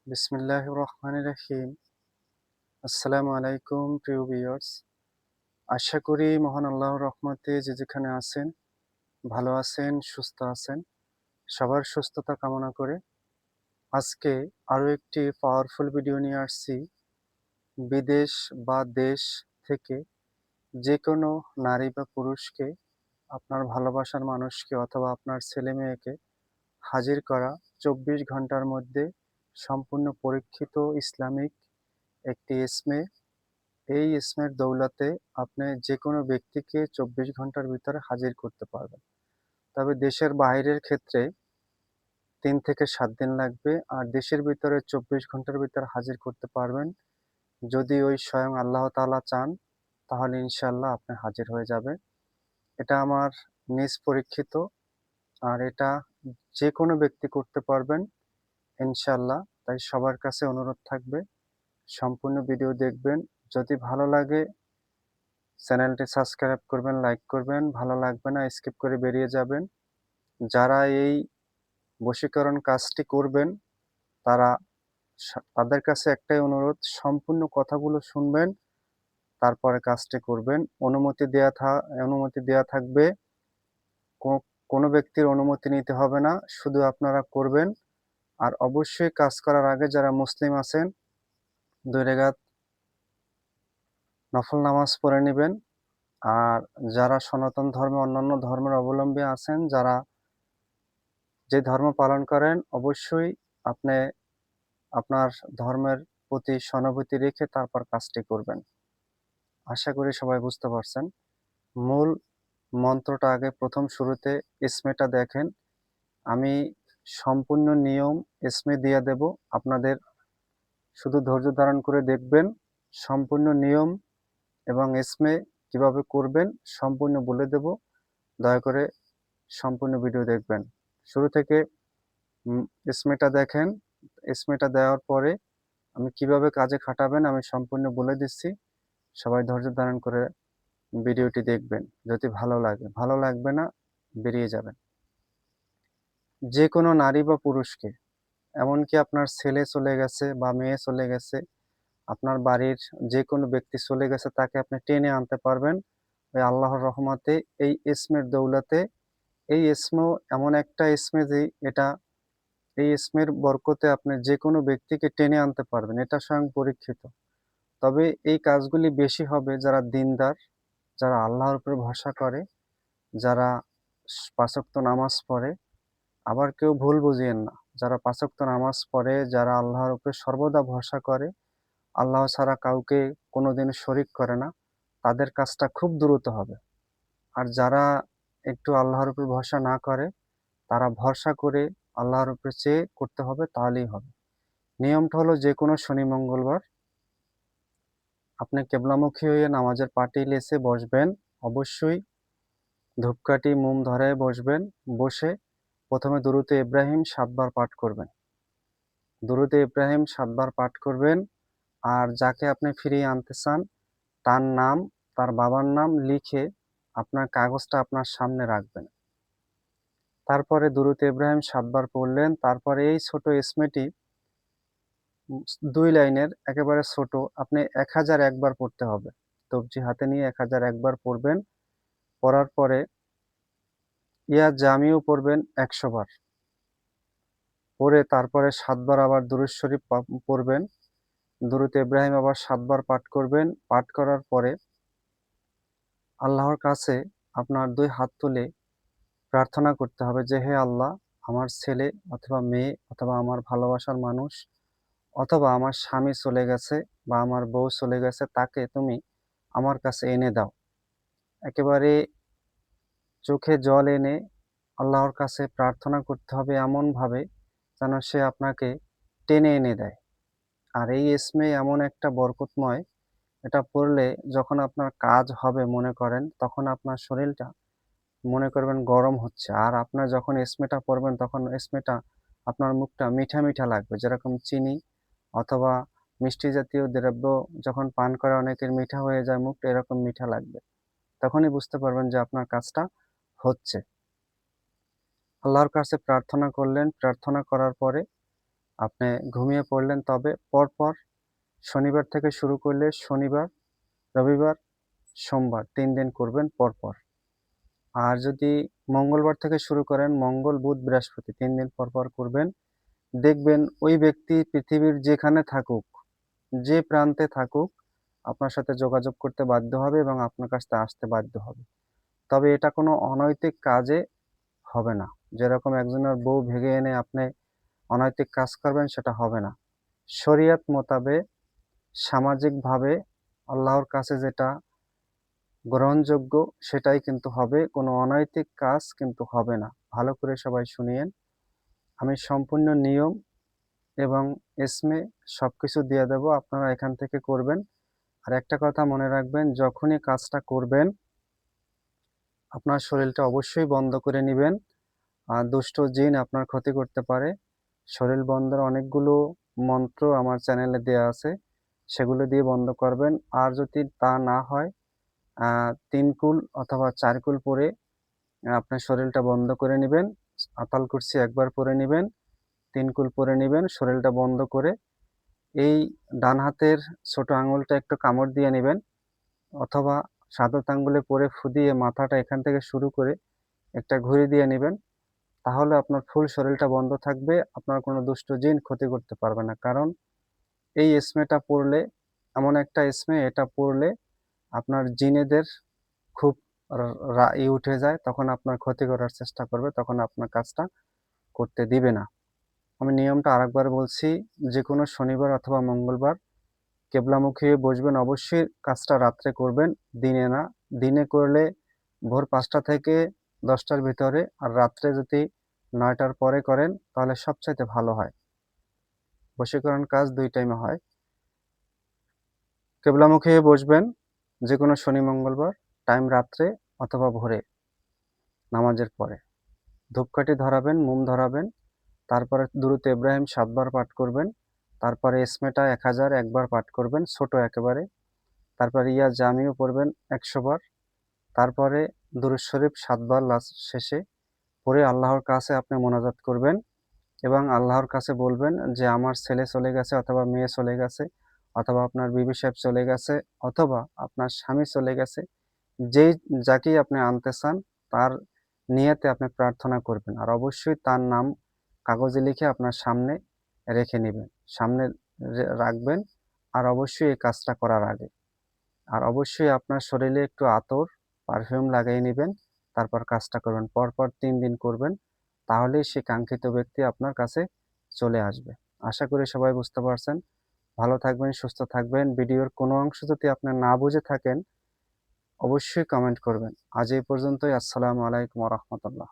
বিসমিল্লাহির রহমানির রহিম। আসসালামু আলাইকুম প্রিয় ভিউয়ার্স। আশা করি মহান আল্লাহর রহমতে যে যেখানে আছেন, ভালো আছেন, সুস্থ আছেন। সবার সুস্থতা কামনা করে আজকে আরো একটি পাওয়ারফুল ভিডিও নিয়ে আসছি। বিদেশ বা দেশ থেকে যেকোনো নারী বা পুরুষকে, আপনার ভালোবাসার মানুষকে অথবা আপনার ছেলে-মেয়েকে হাজির করা ২৪ ঘন্টার মধ্যে সম্পূর্ণ পরীক্ষিত ইসলামিক একটি ইসমে। এই ইসমের দৌলতে আপনি যেকোনো ব্যক্তিকে ২৪ ঘন্টার ভিতরে হাজির করতে পারবেন। তবে দেশের বাইরের ক্ষেত্রে ৩ থেকে ৭ দিন লাগবে। আর দেশের ভিতরে ২৪ ঘন্টার ভিতরে হাজির করতে পারবেন। যদি ওই স্বয়ং আল্লাহ তাআলা চান, তাহলে ইনশাআল্লাহ আপনি হাজির হয়ে যাবেন। এটা আমার নিজ পরীক্ষিত, আর এটা যেকোনো ব্যক্তি করতে পারবেন ইনশাআল্লাহ। তাই সবার কাছে অনুরোধ থাকবে, সম্পূর্ণ ভিডিও দেখবেন। যদি ভালো লাগে চ্যানেলটি সাবস্ক্রাইব করবেন, লাইক করবেন। ভালো লাগবে না স্কিপ করে বেরিয়ে যাবেন। যারা এই বশীকরণ কাজটি করবেন তারা তাদের কাছে একটাই অনুরোধ, সম্পূর্ণ কথাগুলো শুনবেন, তারপরে কাজটি করবেন। অনুমতি দেয়া থাকবে। কোনো ব্যক্তির অনুমতি নিতে হবে না, শুধু আপনারা করবেন। আর অবশ্যই কাজ করার আগে যারা মুসলিম আছেন ২ রাকাত নফল নামাজ পড়ে নিবেন। আর যারা সনাতন ধর্মে, অন্যান্য ধর্মের অবলম্বী আছেন, যারা যে ধর্ম পালন করেন, অবশ্যই আপনি আপনার ধর্মের প্রতি সহানুভূতি রেখে তারপর কাজটি করবেন। আশা করি সবাই বুঝতে পারছেন। মূল মন্ত্রটা আগে প্রথম শুরুতে ইসমেটা দেখেন। আমি সম্পূর্ণ নিয়ম ইসমে দিয়ে দেব। আপনাদের শুধু ধৈর্য ধারণ করে দেখবেন। সম্পূর্ণ নিয়ম এবং ইসমে কিভাবে করবেন সম্পূর্ণ বলে দেব। দয়া করে সম্পূর্ণ ভিডিও দেখবেন। শুরু থেকে ইসমেটা দেখেন। ইসমেটা দেওয়ার পরে আমি কিভাবে কাজে খাটাবেন আমি সম্পূর্ণ বলে দিচ্ছি। সবাই ধৈর্য ধারণ করে ভিডিওটি দেখবেন। যদি ভালো লাগে, ভালো লাগবে না বেরিয়ে যাবেন। যে কোনো নারী বা পুরুষকে, এমনকি আপনার ছেলে চলে গেছে বা মেয়ে চলে গেছে, আপনার বাড়ির যে কোনো ব্যক্তি চলে গেছে, তাকে আপনি টেনে আনতে পারবেন ওই আল্লাহর রহমতে, এই ইসমের দৌলতে। এই ইসমও এমন একটা ইসমে যে এই ইসমের বরকতে আপনি যে কোনো ব্যক্তিকে টেনে আনতে পারবেন। এটা স্বয়ং পরীক্ষিত। তবে এই কাজগুলি বেশি হবে যারা দিনদার, যারা আল্লাহর উপরে ভরসা করে, যারা ৫ ওয়াক্ত নামাজ পড়ে। আবার কেউ ভুল বুঝিয়েন না। যারা ৫ ওয়াক্ত নামাজ পড়ে, যারা আল্লাহর উপরে সর্বদা ভরসা করে, আল্লাহ ছাড়া কাউকে কোনোদিন শরিক করে না, তাদের কাজটা খুব দ্রুত হবে। আর যারা একটু আল্লাহর উপর ভরসা না করে, তারা ভরসা করে আল্লাহর উপরে চেয়ে করতে হবে, তাহলেই হবে। নিয়মটা হলো যেকোনো শনি মঙ্গলবার আপনি কেবলামুখী হয়ে নামাজের পাটে লেসে বসবেন। অবশ্যই ধূপকাঠি মোম ধরায় বসবেন। বসে প্রথমে দুরূদে ইব্রাহিম ৭ বার পাঠ করবেন। দুরূদে ইব্রাহিম ৭ বার পাঠ করবেন। আর যাকে আপনি ফিরিয়ে আনতে চান তার নাম, তার বাবার নাম লিখে আপনার কাগজটা আপনার সামনে রাখবেন। তারপরে দুরূদে ইব্রাহিম ৭ বার পড়লেন। তারপরে এই ছোট ইসমেটি ২ লাইনের একেবারে ছোট, আপনি ১০০১ বার পড়তে হবে। তবজি হাতে নিয়ে ১০০১ বার পড়বেন। পড়ার পরে ইয়া জামিউ পড়বেন ১০০ বার। পড়ে তারপরে ৭ বার আবার দুরূদ শরীফ পড়বেন। দুরূদ ইব্রাহিম আবার ৭ বার পাঠ করবেন। পাঠ করার পরে আল্লাহর কাছে আপনার ২ হাত তুলে প্রার্থনা করতে হবে যে, হে আল্লাহ, আমার ছেলে অথবা মেয়ে অথবা আমার ভালোবাসার মানুষ অথবা আমার স্বামী চলে গেছে বা আমার বউ চলে গেছে, তাকে তুমি আমার কাছে এনে দাও। একেবারে চোখে জল এনে আল্লাহর কাছে প্রার্থনা করতে হবে এমনভাবে যেন সে আপনাকে টেনে এনে দেয়। আর এই ইসমে এমন একটা বরকতময়, এটা পড়লে যখন আপনার কাজ হবে মনে করেন, তখন আপনার শরীরটা মনে করবেন গরম হচ্ছে। আর আপনার যখন ইসমেটা পড়বেন তখন ইসমেটা আপনার মুখটা মিঠা, মিঠা লাগবে। যেরকম চিনি অথবা মিষ্টি জাতীয় দ্রব্য যখন পান করে অনেকের মিঠা হয়ে যায় মুখটা, এরকম মিঠা লাগবে। তখনই বুঝতে পারবেন যে আপনার কাজটা হচ্ছে। আল্লাহর কাছে প্রার্থনা করলেন। প্রার্থনা করার পরে আপনি ঘুমিয়ে পড়লেন, তবে পরপর শনিবার থেকে শুরু করলে শনিবার, রবিবার, সোমবার ৩ দিন করবেন পরপর। আর যদি মঙ্গলবার থেকে শুরু করেন, মঙ্গল, বুধ, বৃহস্পতি ৩ দিন পরপর করবেন। দেখবেন ওই ব্যক্তি পৃথিবীর যেখানে থাকুক, যে প্রান্তে থাকুক, আপনার সাথে যোগাযোগ করতে বাধ্য হবে এবং আপনার কাছে আসতে বাধ্য হবে। তবে এটা কোনো অনৈতিক কাজে হবে না। যেরকম একজনের বউ ভেগে এনে আপনি অনৈতিক কাজ করবেন, সেটা হবে না। শরিয়ত মোতাবেক সামাজিকভাবে আল্লাহর কাছে যেটা গ্রহণযোগ্য সেটাই কিন্তু হবে। কোনো অনৈতিক কাজ কিন্তু হবে না। ভালো করে সবাই শুনিয়েন। আমি সম্পূর্ণ নিয়ম এবং এসমে সবকিছু দিয়ে দেব। আপনারা এখান থেকে করবেন। আর একটা কথা মনে রাখবেন, যখনই কাজটা করবেন আপনার শরীরটা অবশ্যই বন্ধ করে নিবেন। দুষ্ট জিন আপনার ক্ষতি করতে পারে। শরীর বন্ধের অনেকগুলো মন্ত্র আমার চ্যানেলে দেয়া আছে। সেগুলো দিয়ে বন্ধ করবেন। আর যদি তা না হয় ৩ কুল অথবা ৪ কুল পরে আপনার শরীরটা বন্ধ করে নিবেন। আতাল কুরসি একবার পড়ে নিবেন, ৩ কুল পরে নিবেন, শরীরটা বন্ধ করে এই ডান হাতের ছোট আঙুলটা একটু কামড় দিয়ে নিবেন, অথবা সাদত আঙ্গুলে পরে ফু দিয়ে মাথাটা এখান থেকে শুরু করে একটা ঘুরি দিয়ে নিবেন। তাহলে আপনার ফুল শরীরটা বন্ধ থাকবে। আপনার কোনো দুষ্ট জিন ক্ষতি করতে পারবে না। কারণ এই স্প্রেটা পড়লে, এমন একটা স্প্রে, এটা পড়লে আপনার জিনেদের খুব উঠে যায়, তখন আপনার ক্ষতি করার চেষ্টা করবে, তখন আপনার কাজটা করতে দিবে না। আমি নিয়মটা আরেকবার বলছি, যে কোনো শনিবার অথবা মঙ্গলবার কেবলামুখী হয়ে বসবেন। অবশ্যই কাজটা রাত্রে করবেন, দিনে না। দিনে করলে ভোর ৫টা থেকে ১০টার ভিতরে, আর রাত্রে যদি ৯টার পরে করেন তাহলে সবচাইতে ভালো হয়। বশীকরণ কাজ ২ টাইমে হয়। কেবলামুখী হয়ে বসবেন যে কোনো শনি মঙ্গলবার, টাইম রাত্রে অথবা ভোরে নামাজের পরে। ধূপকাঠি ধরাবেন, মোম ধরাবেন, তারপরে দুরূদ ইব্রাহিম ৭ বার পাঠ করবেন, তারপরে ইসমেটা ১০০০ একবার পাঠ করবেন, ছোট একেবারে। তারপরে ইয়া জামিও পড়বেন ১০০ বার। তারপরে দুরূদ শরীফ ৭ বার লাস্ট শেষে পড়ে আল্লাহর কাছে আপনি মোনাজাত করবেন এবং আল্লাহর কাছে বলবেন যে আমার ছেলে চলে গেছে অথবা মেয়ে চলে গেছে, অথবা আপনার বিবি সাহেব চলে গেছে, অথবা আপনার স্বামী চলে গেছে। যেই যাকেই আপনি আনতে চান তার নিয়তে আপনি প্রার্থনা করবেন। আর অবশ্যই তার নাম কাগজে লিখে আপনার সামনে রেখে নিবেন, সামনে রাখবেন। আর অবশ্যই এই কাজটা করার আগে আর অবশ্যই আপনার শরীরে একটু আতর, পারফিউম লাগিয়ে নিবেন। তারপর কাজটা করবেন। পরপর ৩ দিন করবেন। তাহলেই সে কাঙ্ক্ষিত ব্যক্তি আপনার কাছে চলে আসবে। আশা করি সবাই বুঝতে পারছেন। ভালো থাকবেন, সুস্থ থাকবেন। ভিডিওর কোনো অংশ যদি আপনি না বুঝে থাকেন অবশ্যই কমেন্ট করবেন। আজ এই পর্যন্তই। আসসালামু আলাইকুম ওয়া রাহমাতুল্লাহ।